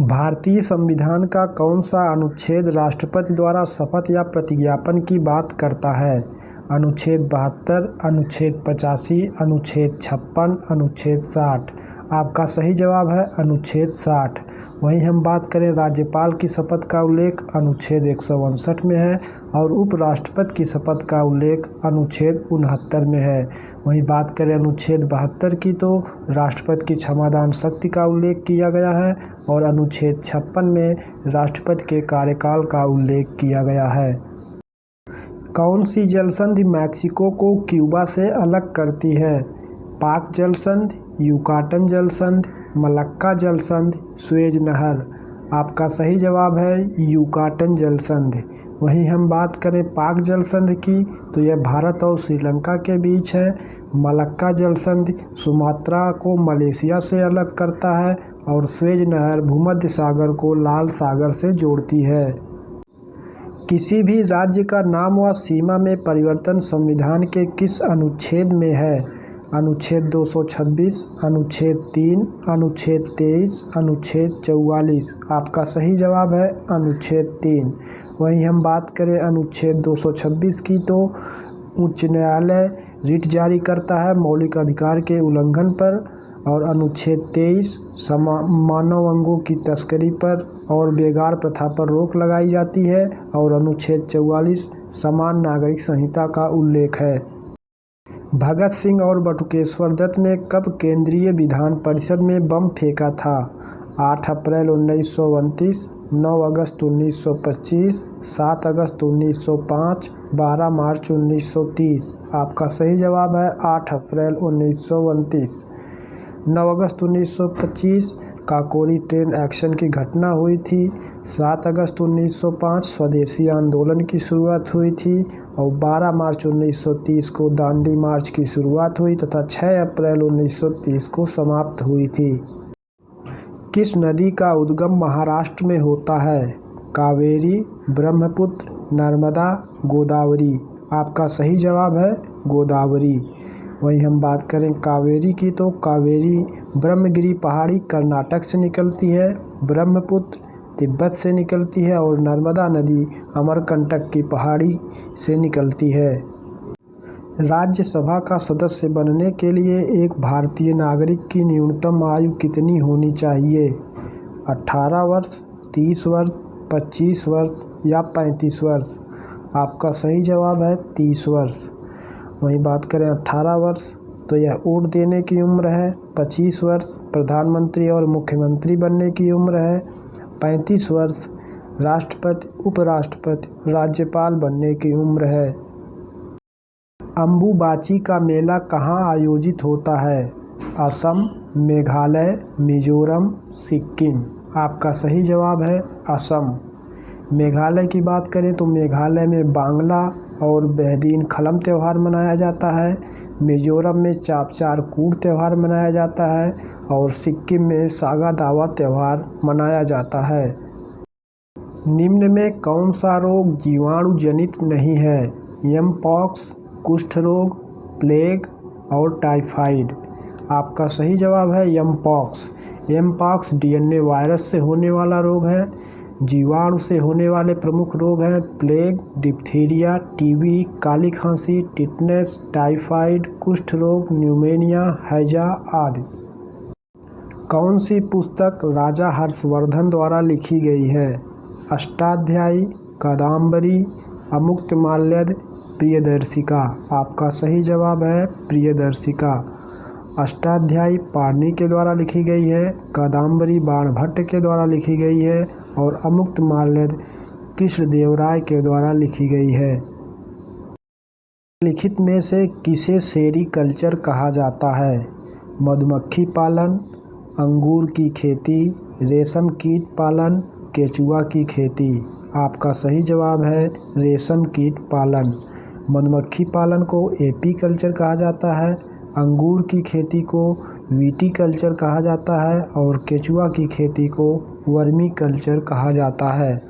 भारतीय संविधान का कौन सा अनुच्छेद राष्ट्रपति द्वारा शपथ या प्रतिज्ञापन की बात करता है? अनुच्छेद 72, अनुच्छेद 85, अनुच्छेद 56, अनुच्छेद 60। आपका सही जवाब है अनुच्छेद 60। वहीं हम बात करें राज्यपाल की शपथ का उल्लेख अनुच्छेद 159 में है और उपराष्ट्रपति की शपथ का उल्लेख अनुच्छेद 69 में है। वहीं बात करें अनुच्छेद 72 की तो राष्ट्रपति की क्षमादान शक्ति का उल्लेख किया गया है और अनुच्छेद 56 में राष्ट्रपति के कार्यकाल का उल्लेख किया गया है। कौन सी जल संधि मैक्सिको को क्यूबा से अलग करती है? पाक जल संधि, युकाटन जल संधि, मलक्का जल संधि, सुएज नहर। आपका सही जवाब है युकाटन जल संधि। वहीं हम बात करें पाक जल संधि की तो यह भारत और श्रीलंका के बीच है। मलक्का जल संधि सुमात्रा को मलेशिया से अलग करता है और सुएज नहर भूमध्य सागर को लाल सागर से जोड़ती है। किसी भी राज्य का नाम व सीमा में परिवर्तन संविधान के किस अनुच्छेद में है? अनुच्छेद 226, अनुच्छेद 3, अनुच्छेद 23, अनुच्छेद 44। आपका सही जवाब है अनुच्छेद 3। वहीं हम बात करें अनुच्छेद 226 की तो उच्च न्यायालय रिट जारी करता है मौलिक अधिकार के उल्लंघन पर और अनुच्छेद 23 मानव अंगों की तस्करी पर और बेगार प्रथा पर रोक लगाई जाती है और अनुच्छेद 44 समान नागरिक संहिता का उल्लेख है। भगत सिंह और बटुकेश्वर दत्त ने कब केंद्रीय विधान परिषद में बम फेंका था? 8 अप्रैल 1929, 9 अगस्त 1925, 7 अगस्त 1905, 12 मार्च 1930। आपका सही जवाब है 8 अप्रैल 1929। 9 अगस्त 1925 काकोरी ट्रेन एक्शन की घटना हुई थी। 7 अगस्त 1905 स्वदेशी आंदोलन की शुरुआत हुई थी और 12 मार्च 1930 को दांडी मार्च की शुरुआत हुई तथा 6 अप्रैल 1930 को समाप्त हुई थी। किस नदी का उद्गम महाराष्ट्र में होता है? कावेरी, ब्रह्मपुत्र, नर्मदा, गोदावरी। आपका सही जवाब है गोदावरी। वहीं हम बात करें कावेरी की तो कावेरी ब्रह्मगिरी पहाड़ी कर्नाटक से निकलती है, ब्रह्मपुत्र तिब्बत से निकलती है और नर्मदा नदी अमरकंटक की पहाड़ी से निकलती है। राज्यसभा का सदस्य बनने के लिए एक भारतीय नागरिक की न्यूनतम आयु कितनी होनी चाहिए? 18 वर्ष, 30 वर्ष, 25 वर्ष या 35 वर्ष? आपका सही जवाब है 30 वर्ष। वहीं बात करें 18 वर्ष तो यह वोट देने की उम्र है, 25 वर्ष प्रधानमंत्री और मुख्यमंत्री बनने की उम्र है, 35 वर्ष राष्ट्रपति, उपराष्ट्रपति, राज्यपाल बनने की उम्र है। अम्बुबाची का मेला कहाँ आयोजित होता है? असम, मेघालय, मिजोरम, सिक्किम। आपका सही जवाब है असम। मेघालय की बात करें तो मेघालय में बांग्ला और बेहदीन खलम त्यौहार मनाया जाता है, मिजोरम में चापचार कूट त्यौहार मनाया जाता है और सिक्किम में सागा दावा त्यौहार मनाया जाता है। निम्न में कौन सा रोग जीवाणु जनित नहीं है? एमपॉक्स, कुष्ठ रोग, प्लेग और टाइफाइड। आपका सही जवाब है एमपॉक्स। एमपॉक्स डीएनए वायरस से होने वाला रोग है। जीवाणु से होने वाले प्रमुख रोग हैं प्लेग, डिप्थीरिया, टीबी, काली खांसी, टिटनेस, टाइफाइड, कुष्ठ रोग, न्यूमोनिया, हैजा आदि। कौन सी पुस्तक राजा हर्षवर्धन द्वारा लिखी गई है? अष्टाध्यायी, कादम्बरी, अमुक्तमाल्यद, प्रियदर्शिका। आपका सही जवाब है प्रियदर्शिका। अष्टाध्यायी पाणिनि के द्वारा लिखी गई है, कादम्बरी बाणभट्ट के द्वारा लिखी गई है और अमुक्तमाल्यद कृष्णदेवराय के द्वारा लिखी गई है। लिखित में से किसे सेरीकल्चर कहा जाता है? मधुमक्खी पालन, अंगूर की खेती, रेशम कीट पालन, केचुआ की खेती। आपका सही जवाब है रेशम कीट पालन। मधुमक्खी पालन को एपीकल्चर कहा जाता है, अंगूर की खेती को विटीकल्चर कहा जाता है और केचुआ की खेती को वर्मी कल्चर कहा जाता है।